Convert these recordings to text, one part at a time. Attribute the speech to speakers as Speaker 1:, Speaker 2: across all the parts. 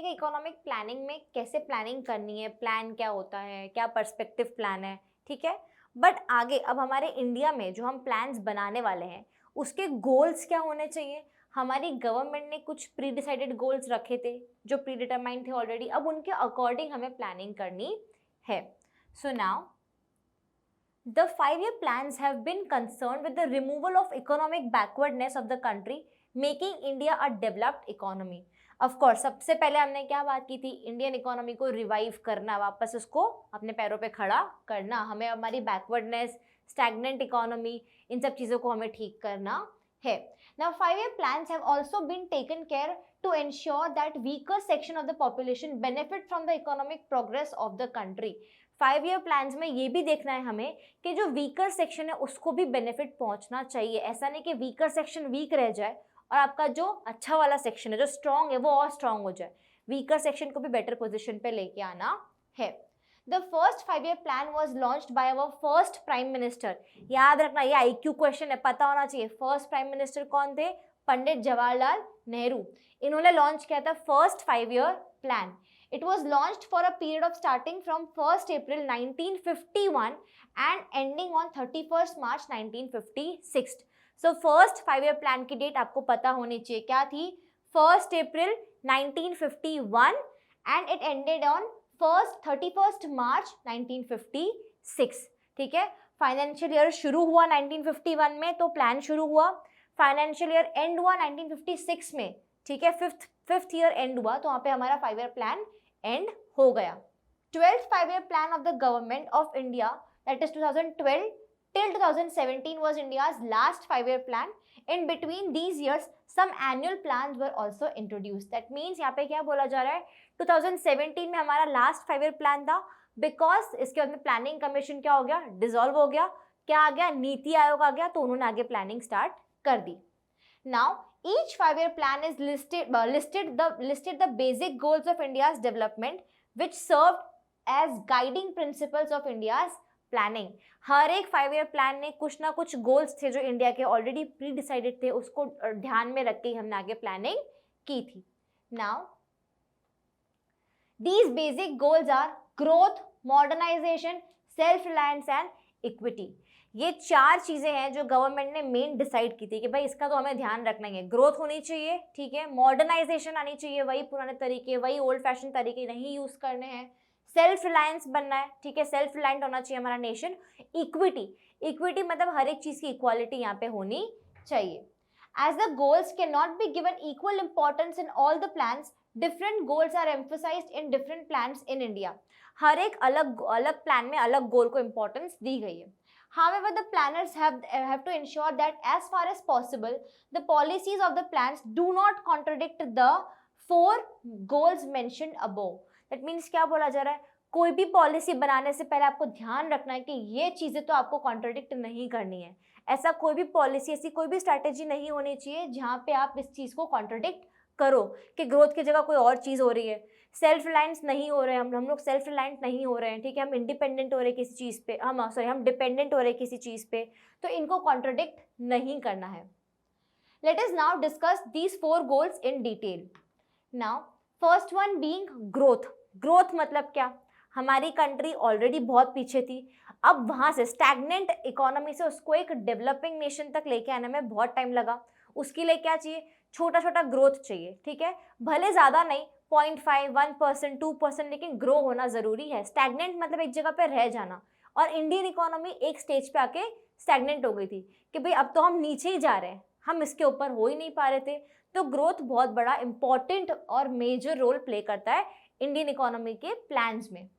Speaker 1: कि economic planning में कैसे प्लानिंग करनी है, प्लान क्या होता है, क्या पर्सपेक्टिव प्लान है, ठीक है। बट आगे अब हमारे इंडिया में जो हम प्लान्स बनाने वाले हैं उसके गोल्स क्या होने चाहिए। हमारी गवर्नमेंट ने कुछ प्री डिसाइडेड गोल्स रखे थे जो प्री डिटरमाइंड थे ऑलरेडी, अब उनके अकॉर्डिंग हमें प्लानिंग करनी है। So now the 5-year plans have been concerned with the removal of economic backwardness of the country, making India a developed economy. Of course, सबसे पहले हमने क्या बात की थी, इंडियन इकोनॉमी को रिवाइव करना, वापस उसको अपने पैरों पे खड़ा करना, हमें हमारी बैकवर्डनेस, स्टैग्नेंट इकोनॉमी, इन सब चीज़ों को हमें ठीक करना है. Now 5-year plans have also been taken care to ensure that weaker section of the population benefit from the economic progress of the country. 5-year plans में ये भी देखना है हमें कि जो वीकर सेक्शन है उसको भी बेनिफिट पहुंचना चाहिए। ऐसा नहीं कि वीकर सेक्शन वीक रह जाए और आपका जो अच्छा वाला सेक्शन है, जो स्ट्रॉन्ग है, वो और स्ट्रॉन्ग हो जाए। वीकर सेक्शन को भी बेटर पोजीशन पे लेके आना है। The first 5-year plan was launched by our first prime minister. याद रखना, ये IQ क्वेश्चन है, पता होना चाहिए। फर्स्ट प्राइम मिनिस्टर कौन थे? पंडित जवाहरलाल नेहरू। इन्होंने लॉन्च किया था first 5-year plan. It was launched for a period of starting from 1st April 1951 and ending on 31st March 1956. So first 5-year plan की डेट आपको पता होनी चाहिए, क्या थी? 1st April 1951 and it ended on 31st March 1956. ठीक है, financial year शुरू हुआ 1951 में तो प्लान शुरू हुआ, फाइनेंशियल ईयर एंड हुआ 1956 में, ठीक है, फिफ्थ ईयर एंड हुआ, तो वहाँ पे हमारा 5-year प्लान एंड हो गया। 12th 5-year plan of the government of India, that is 2012 till 2017 was India's last 5-year plan. In between these years some annual plans were also introduced. That means यहाँ पे क्या बोला जा रहा है, 2017 में हमारा लास्ट 5-year plan था, बिकॉज इसके बाद में प्लानिंग कमीशन क्या हो गया, डिसॉल्व हो गया, क्या आ गया, नीति आयोग आ गया, तो उन्होंने आगे प्लानिंग स्टार्ट कर दी। Now each 5-year plan is listed the basic goals of India's development which served as guiding principles of India's planning. हर एक 5-year plan ने कुछ ना कुछ गोल्स थे जो इंडिया के ऑलरेडी प्री डिसाइडेड थे, उसको ध्यान में रख के हमने आगे प्लानिंग की थी। Now these basic goals are growth, modernization, self-reliance and equity. ये 4 चीजें हैं जो गवर्नमेंट ने मेन डिसाइड की थी कि भाई इसका तो हमें ध्यान रखना ही है। ग्रोथ होनी चाहिए, ठीक है, मॉडर्नाइजेशन आनी चाहिए, वही पुराने तरीके, वही ओल्ड फैशन तरीके नहीं यूज करने हैं, सेल्फ रिलायंस बनना है, ठीक है, सेल्फ रिलायंट होना चाहिए हमारा नेशन। इक्विटी मतलब हर एक चीज की इक्वालिटी यहाँ पे होनी चाहिए। As the goals cannot be given equal importance in all the plans, different goals are emphasized in different plans in India. हर एक अलग अलग प्लान में अलग गोल को इम्पोर्टेंस दी गई है। However, the planners have to ensure that as far as possible, the policies of the plans do not contradict the 4 goals mentioned above. That means क्या बोला जा रहा है, कोई भी पॉलिसी बनाने से पहले आपको ध्यान रखना है कि ये चीज़ें तो आपको कॉन्ट्रडिक्ट नहीं करनी है। ऐसा कोई भी पॉलिसी, ऐसी कोई भी स्ट्रैटेजी नहीं होनी चाहिए जहाँ पे आप इस चीज़ को कॉन्ट्रडिक्ट करो कि ग्रोथ की जगह कोई और चीज़ हो रही है, सेल्फ रिलायंस नहीं हो रहे, हम लोग सेल्फ रिलायंट नहीं हो रहे हैं, ठीक है, हम इंडिपेंडेंट हो रहे किसी चीज़ पे, हम डिपेंडेंट हो रहे किसी चीज़ पे, तो इनको कॉन्ट्रडिक्ट नहीं करना है। Let us now discuss these 4 goals in detail. Now first one being growth. Growth मतलब क्या, हमारी कंट्री ऑलरेडी बहुत पीछे थी, अब वहाँ से स्टैग्नेंट इकोनॉमी से उसको एक डेवलपिंग नेशन तक लेके आने में बहुत टाइम लगा। उसके लिए क्या चाहिए, छोटा छोटा ग्रोथ चाहिए, ठीक है, भले ज़्यादा नहीं, 0.5, 1%, 2%, लेकिन ग्रो होना ज़रूरी है। स्टैग्नेंट मतलब एक जगह पे रह जाना, और इंडियन इकोनॉमी एक स्टेज पे आके स्टैग्नेंट हो गई थी कि भाई अब तो हम नीचे ही जा रहे हैं, हम इसके ऊपर हो ही नहीं पा रहे थे। तो ग्रोथ बहुत बड़ा इंपॉर्टेंट और मेजर रोल प्ले करता है इंडियन इकोनॉमी के प्लान्स में।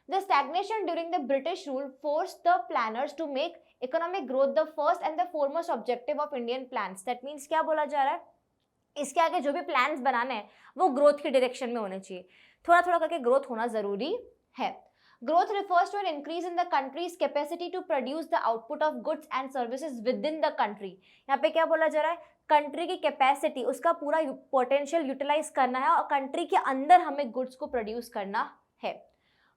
Speaker 1: The stagnation during the British rule forced the planners to make economic growth the first and the foremost objective of Indian plans. That means क्या बोला जा रहा है, इसके आगे जो भी प्लान्स बनाने हैं वो ग्रोथ की डायरेक्शन में होने चाहिए, थोड़ा थोड़ा करके ग्रोथ होना जरूरी है। Growth refers to an increase in the country's capacity to produce the output of goods and services within the country. यहाँ पे क्या बोला जा रहा है, कंट्री की कैपेसिटी, उसका पूरा पोटेंशियल यूटिलाइज करना है और कंट्री के अंदर हमें गुड्स को प्रोड्यूस करना है।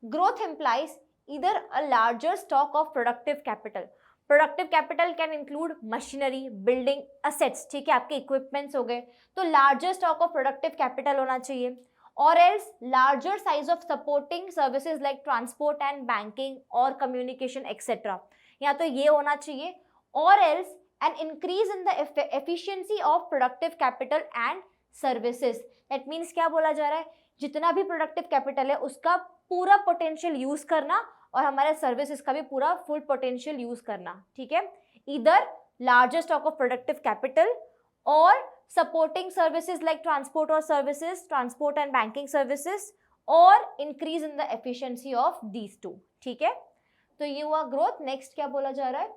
Speaker 1: Growth implies either a larger stock of productive capital. Productive capital can include machinery, building, assets, ठीक है, आपके equipments हो गए, तो larger stock of productive capital होना चाहिए, or else larger size of supporting services like transport and banking or communication etc. या तो ये होना चाहिए, or else an increase in the efficiency of productive capital and services. That means क्या बोला जा रहा है, जितना भी प्रोडक्टिव कैपिटल है उसका पूरा पोटेंशियल यूज करना और हमारे सर्विसेज का भी पूरा फुल पोटेंशियल यूज करना, ठीक है. Either larger stock of productive capital और supporting services like transport or services, transport and banking services, or increase in the efficiency of these two. ठीक है, तो ये हुआ growth. Next क्या बोला जा रहा है?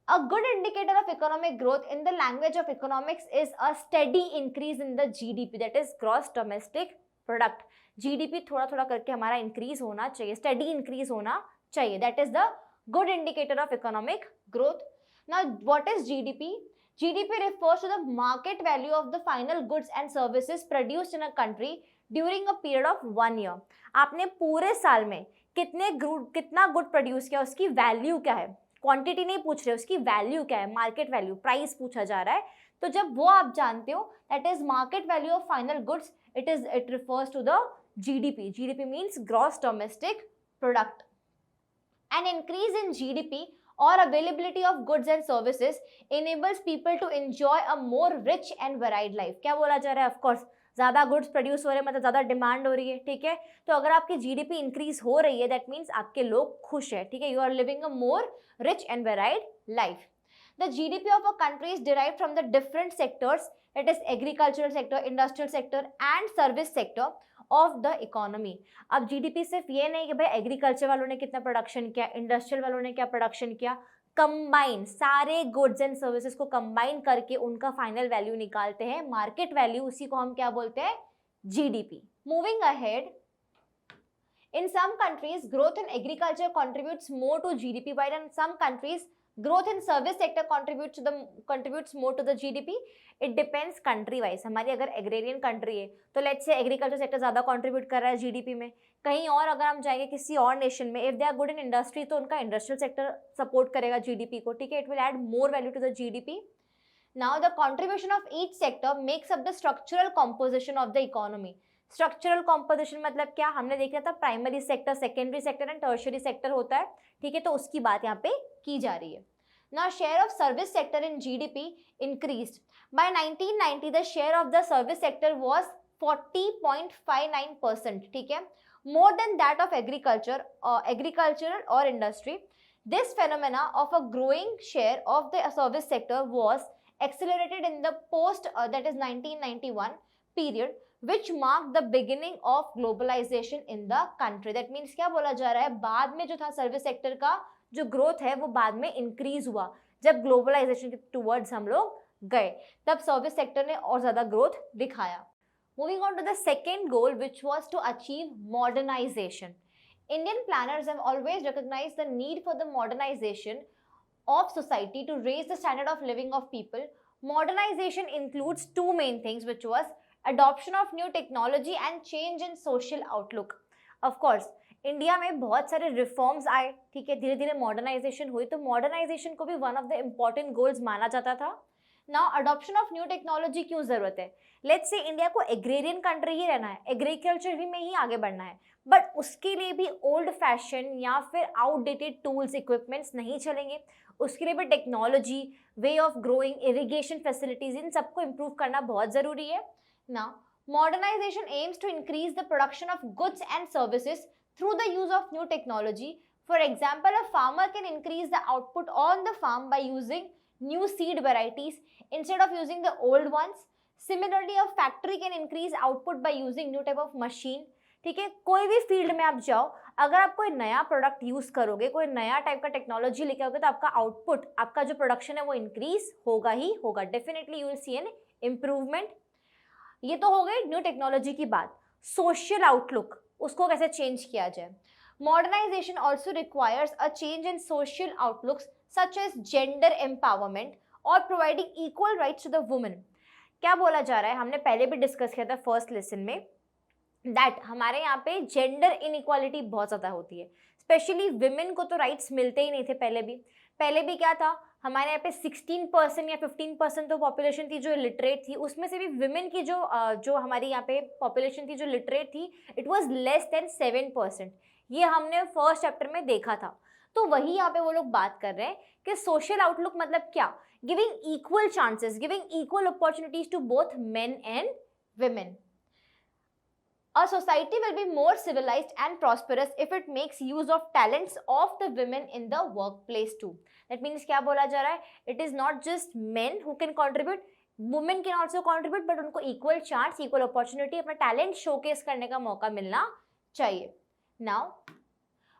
Speaker 1: A good indicator of economic growth in the language of economics is a steady increase in the GDP, that is gross domestic product. GDP थोड़ा थोड़ा करके हमारा increase होना चाहिए, steady increase होना चाहिए. That is the good indicator of economic growth. Now what is GDP? GDP refers to the market value of the final goods and services produced in a country during a period of 1 year. आपने पूरे साल में कितना good produce किया, उसकी value क्या है. Quantity नहीं पूछ रहे, उसकी वैल्यू क्या है, मार्केट वैल्यू, प्राइस पूछा जा रहा है. तो जब वो आप जानते हो, that is market value of final goods, it refers to the GDP. GDP means gross domestic product. An increase in GDP or availability of goods and services enables people to enjoy a more rich and varied life. क्या बोला जा रहा है? Of course, ज़्यादा goods produce हो रहे हैं मतलब ज़्यादा डिमांड हो रही है, ठीक है. तो अगर आपकी GDP इंक्रीज हो रही है, दैट मीन्स आपके लोग खुश है, ठीक है. You are living a more rich and varied life. The GDP of a country is derived from the different sectors, that is agricultural sector, industrial sector and service sector of the economy. अब GDP सिर्फ ये नहीं कि भाई agriculture वालों ने कितना production किया, इंडस्ट्रियल वालों ने क्या प्रोडक्शन किया, कंबाइन सारे गुड्स एंड सर्विसेज को कंबाइन करके उनका फाइनल वैल्यू निकालते हैं, मार्केट वैल्यू, उसी को हम क्या बोलते हैं, GDP. Moving ahead, in some countries growth in agriculture contributes more to GDP, while in some countries growth in service sector contributes more to the GDP. It depends country wise. हमारी अगर agrarian country है तो let's say agriculture sector ज़्यादा contribute कर रहा है GDP में. कहीं और अगर हम जाएंगे किसी और नेशन में, if they are good in industry तो उनका इंडस्ट्रियल सेक्टर सपोर्ट करेगा GDP को, ठीक है. It will add more value to the GDP. Now the contribution of each sector makes up the structural composition of the economy. Structural composition मतलब क्या, हमने देखा था primary sector, secondary sector and tertiary sector होता है, ठीक है. तो उसकी बात यहाँ पे की जा रही है. Now share of service sector in GDP increased. By 1990 the share of the service sector was 40.59%, ठीक है, more than that of agricultural or industry. This phenomena of a growing share of the service sector was accelerated in the post that is 1991 period, which marked the beginning of globalization in the country. That means क्या बोला जा रहा है, बाद में जो था service sector का जो ग्रोथ है वो बाद में इंक्रीज हुआ, जब ग्लोबलाइजेशन के टूवर्ड्स हम लोग गए तब सर्विस सेक्टर ने और ज़्यादा ग्रोथ दिखाया. Moving on to the second goal which was to achieve modernisation. Indian planners have always recognized the need for the modernization of society to raise the standard of living of people. Modernization includes two main things, which was adoption of new technology and change in social outlook. Of course, India में बहुत सारे reforms आए, ठीक है, धीरे धीरे modernisation हुई, तो मॉडर्नाइजेशन को भी one of the important goals माना जाता था. Now adoption of new technology क्यों ज़रूरत है? लेट्स से इंडिया को एग्रेरियन कंट्री ही रहना है, एग्रीकल्चर ही में ही आगे बढ़ना है, बट उसके लिए भी ओल्ड फैशन या फिर आउटडेटेड टूल्स इक्विपमेंट्स नहीं चलेंगे. उसके लिए भी technology, way of growing, irrigation facilities, इन सबको इम्प्रूव करना बहुत ज़रूरी है. Now modernisation aims to increase the production of goods and services through the use of new technology. For example, a farmer can increase the output on the farm by using new seed varieties instead of using the old ones. Similarly, a factory can increase output by using new type of machine. ठीक है, कोई भी field में आप जाओ, अगर आप कोई नया प्रोडक्ट यूज करोगे, कोई नया टाइप का टेक्नोलॉजी लेके आओगे, तो आपका आउटपुट, आपका जो प्रोडक्शन है वो इंक्रीज होगा ही होगा. Definitely you will see an improvement. ये तो हो गई न्यू टेक्नोलॉजी की बात. सोशल आउटलुक, उसको कैसे चेंज किया जाए. Modernisation also requires a change in social outlooks such as gender empowerment और providing equal rights to the women. क्या बोला जा रहा है, हमने पहले भी डिस्कस किया था फर्स्ट लेसन में, दैट हमारे यहाँ पे जेंडर इनइक्वालिटी बहुत ज़्यादा होती है, स्पेशली विमेन को तो राइट्स मिलते ही नहीं थे पहले भी क्या था, हमारे यहाँ पे 16% या 15% तो पॉपुलेशन थी जो लिटरेट थी, उसमें से भी विमेन की जो हमारी यहाँ पे पॉपुलेशन थी जो लिटरेट थी, इट वाज लेस देन 7%। ये हमने फर्स्ट चैप्टर में देखा था। तो वही यहाँ पे वो लोग बात कर रहे हैं कि सोशल आउटलुक मतलब क्या, giving equal chances, giving equal opportunities to both men and women. A society will be more civilized and prosperous if it makes use of talents of the women in the workplace too. That means क्या बोला जा रहा है, it is not just men who can contribute, women can also contribute, but उनको equal chance, equal opportunity, अपना talent showcase करने का मौका मिलना चाहिए. Now,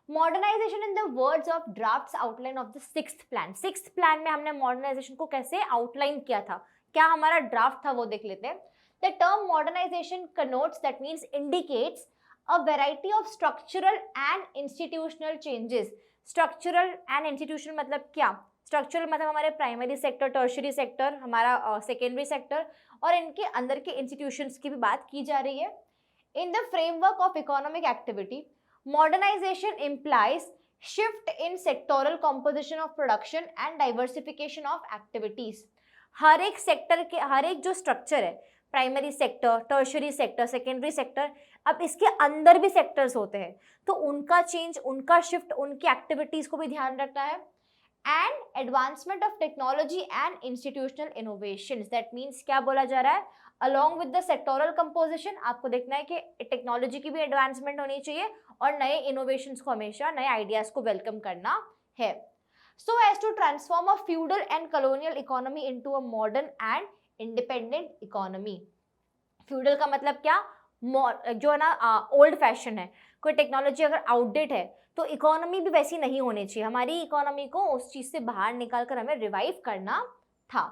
Speaker 1: modernization in the words of drafts outline of the sixth plan. Sixth plan में हमने modernization को कैसे outline किया था, क्या हमारा draft था वो देख लेते हैं. The term modernization connotes, that means indicates, a variety of structural and institutional changes. Structural and institutional मतलब क्या? Structural मतलब हमारे primary sector, tertiary sector, हमारा secondary sector, और इनके अंदर के institutions की भी बात की जा रही है. In the framework of economic activity, modernization implies shift in sectoral composition of production and diversification of activities. हर एक सेक्टर के हर एक जो स्ट्रक्चर है, primary sector, tertiary sector, secondary sector, अब इसके अंदर भी सेक्टर्स होते हैं, तो उनका चेंज, उनका शिफ्ट, उनकी एक्टिविटीज को भी ध्यान रखना है. And advancement of technology and institutional innovations. That means क्या बोला जा रहा है, along with the sectoral composition आपको देखना है कि टेक्नोलॉजी की भी एडवांसमेंट होनी चाहिए और नए इनोवेशंस को हमेशा, नए आइडियाज को वेलकम करना है. So as to transform a feudal and colonial economy into a modern and independent economy. Feudal का मतलब क्या, जो है ना ओल्ड फैशन है, कोई टेक्नोलॉजी अगर आउटडेट है तो इकोनॉमी भी वैसी नहीं होनी चाहिए, हमारी इकोनॉमी को उस चीज से बाहर निकाल कर हमें रिवाइव करना था.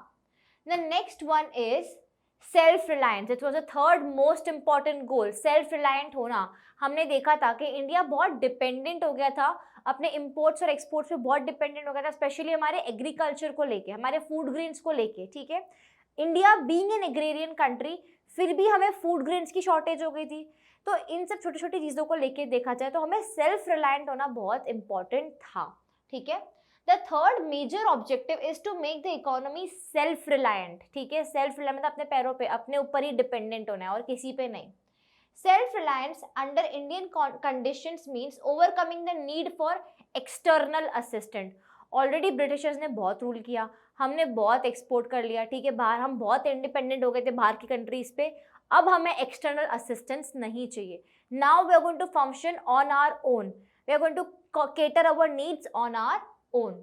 Speaker 1: The next one is self reliance. It was the third most important goal, self reliant होना. हमने देखा था कि इंडिया बहुत डिपेंडेंट हो गया था, अपने इंपोर्ट्स और एक्सपोर्ट्स पे बहुत डिपेंडेंट हो गया था, स्पेशली हमारे एग्रीकल्चर को लेके, हमारे फूड ग्रेन्स को लेके. ठीक है, India being an agrarian country, फिर भी हमें फूड ग्रेन्स की शॉर्टेज हो गई थी. तो इन सब छोटी छोटी चीज़ों को लेके देखा जाए तो हमें सेल्फ रिलायंट होना बहुत इंपॉर्टेंट था. ठीक है, the third major objective is to make the economy self reliant. ठीक है, सेल्फ रिलायंट मतलब अपने पैरों पे, अपने ऊपर ही डिपेंडेंट होना है और किसी पे नहीं. Self reliance under Indian conditions means overcoming the need for external assistant. Already Britishers ने बहुत रूल किया, हमने बहुत एक्सपोर्ट कर लिया. ठीक है, बाहर हम बहुत इंडिपेंडेंट हो गए थे बाहर की कंट्रीज पे, अब हमें एक्सटर्नल असिस्टेंस नहीं चाहिए. Now we are going to function on our own, we are going to cater our needs on our own.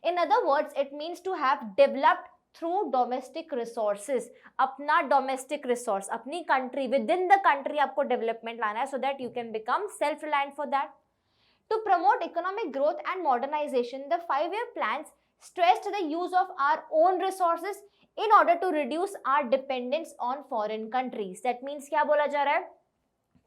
Speaker 1: In other words, it means to have developed through domestic resources. अपना domestic resource, अपनी country, within the country आपको development लाना है, so that you can become self-reliant for that. To promote economic growth and modernization, the 5-year plans stressed the use of our own resources in order to reduce our dependence on foreign countries. That means क्या बोला जा रहा है,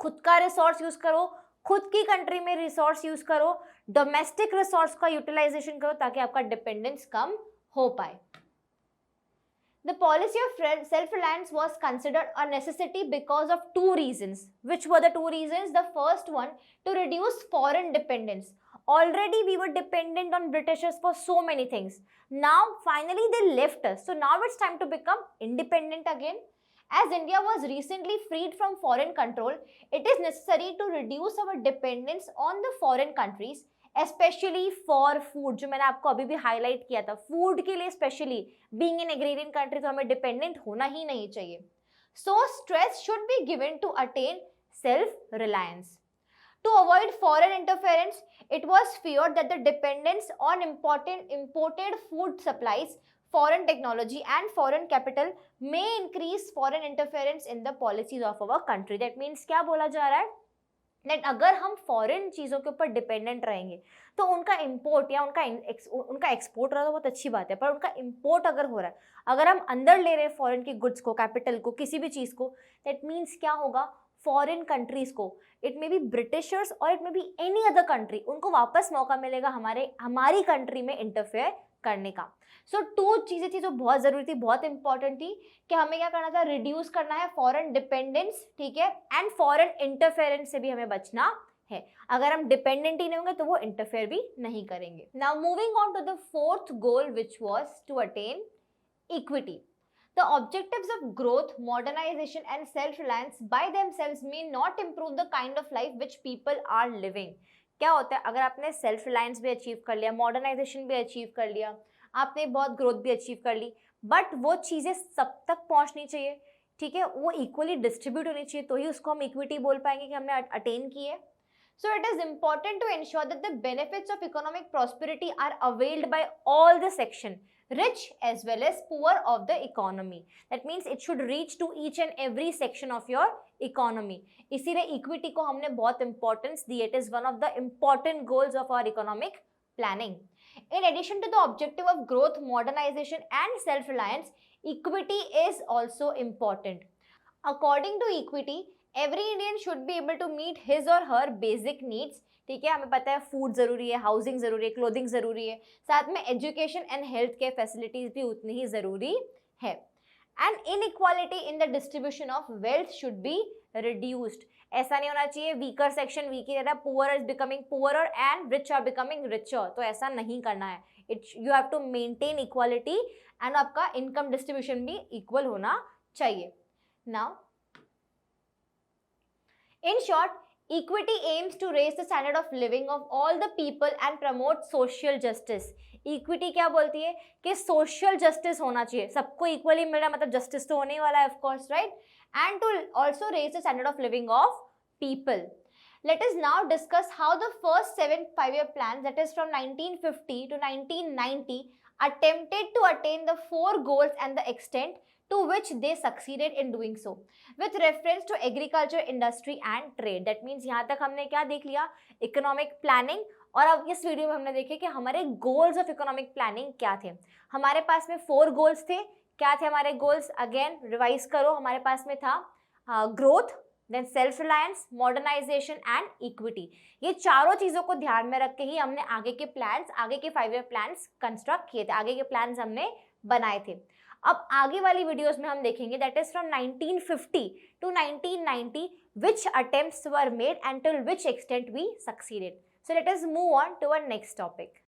Speaker 1: खुद का resource use करो, खुद की कंट्री में रिसोर्स यूज करो, डोमेस्टिक रिसोर्स का यूटिलाइजेशन करो ताकि आपका डिपेंडेंस कम हो पाए. The policy of self-reliance was considered a necessity because of two reasons. Which were the two reasons? The first one, to reduce foreign dependence. Already we were dependent on Britishers for so many things. Now finally they left us. So now it's time to become independent again. As India was recently freed from foreign control, it is necessary to reduce our dependence on the foreign countries, especially for food. जो मैंने आपको अभी भी highlight किया था, food के लिए specially, being in agrarian country तो हमें डिपेंडेंट होना ही नहीं चाहिए. So stress should be given to attain self-reliance. To avoid foreign interference, it was feared that the dependence on imported food supplies, foreign technology and foreign capital may increase foreign interference in the policies of our country. That means क्या बोला जा रहा है, that अगर हम foreign चीज़ों के ऊपर डिपेंडेंट रहेंगे तो उनका इम्पोर्ट या उनका एक्सपोर्ट रहा तो बहुत अच्छी बात है, पर उनका इम्पोर्ट अगर हो रहा है, अगर हम अंदर ले रहे हैं फॉरेन की गुड्स को, कैपिटल को, किसी भी चीज़ को, दैट मीन्स क्या होगा, फॉरेन कंट्रीज को, इट मे बी ब्रिटिशर्स और it may be any other country, उनको वापस मौका मिलेगा हमारी कंट्री में इंटरफेयर करने का. सो टू चीज़ें थी जो बहुत ज़रूरी थी, बहुत इंपॉर्टेंट थी कि हमें क्या करना था, रिड्यूस करना है फॉरेन डिपेंडेंस. ठीक है, एंड फॉरेन इंटरफेरेंस से भी हमें बचना है। अगर हम डिपेंडेंट ही नहीं होंगे तो वो इंटरफेयर भी नहीं करेंगे। Now moving on to the fourth goal which was to attain equity. The objectives of growth, modernization and self-reliance by themselves may not improve the kind of life which people are living. क्या होता है, अगर आपने self reliance भी achieve कर लिया, modernisation भी achieve कर लिया, आपने बहुत ग्रोथ भी अचीव कर ली, बट वो चीज़ें सब तक पहुंचनी चाहिए, ठीक है, वो इक्वली डिस्ट्रीब्यूट होनी चाहिए, तो ही उसको हम इक्विटी बोल पाएंगे कि हमने अटेन की है। So it is important to ensure that the benefits of economic prosperity are availed by all the section, rich as well as poor of the economy. That means it should reach to each and every section of your economy. इसीलिए equity को हमने बहुत importance the. It is one of the important goals of our economic planning. In addition to the objective of growth, modernization and self-reliance, equity is also important. According to equity, every Indian should be able to meet his or her basic needs, ठीक है, हमें पता है food ज़रूरी है, housing ज़रूरी है, clothing ज़रूरी है, साथ में education and health care facilities भी उतनी ही ज़रूरी है। And inequality in the distribution of wealth should be reduced. ऐसा नहीं होना चाहिए वीकर सेक्शन वीक ही रहता है, poor is becoming poorer and rich are becoming richer, तो ऐसा नहीं करना है। You have to maintain equality and आपका इनकम डिस्ट्रीब्यूशन भी इक्वल होना चाहिए। Now in short, equity aims to raise the standard of living of all the people and promote social justice. Equity क्या बोलती है कि social justice होना चाहिए, सबको equally मिल रहा है, मतलब justice तो होने ही वाला है of course, right? And to also raise the standard of living of people. Let us now discuss how the first 7 5-year plans, that is from 1950 to 1990, attempted to attain the 4 goals and the extent to which they succeeded in doing so, with reference to agriculture, industry and trade. That means यहाँ तक हमने क्या देख लिया, economic planning, और अब इस video में हमने देखे कि हमारे गोल्स ऑफ इकोनॉमिक प्लानिंग क्या थे। हमारे पास में 4 गोल्स थे। क्या थे हमारे गोल्स? अगेन रिवाइज करो, हमारे पास में था growth, then self reliance, modernisation and equity. ये चारों चीज़ों को ध्यान में रख के ही हमने आगे के प्लान्स, आगे के 5-year प्लान्स कंस्ट्रक्ट किए थे, आगे के प्लान्स हमने बनाए थे। अब आगे वाली वीडियोस में हम देखेंगे that is from 1950 to 1990 which attempts were made and till which extent we succeeded. So let us move on to our next topic.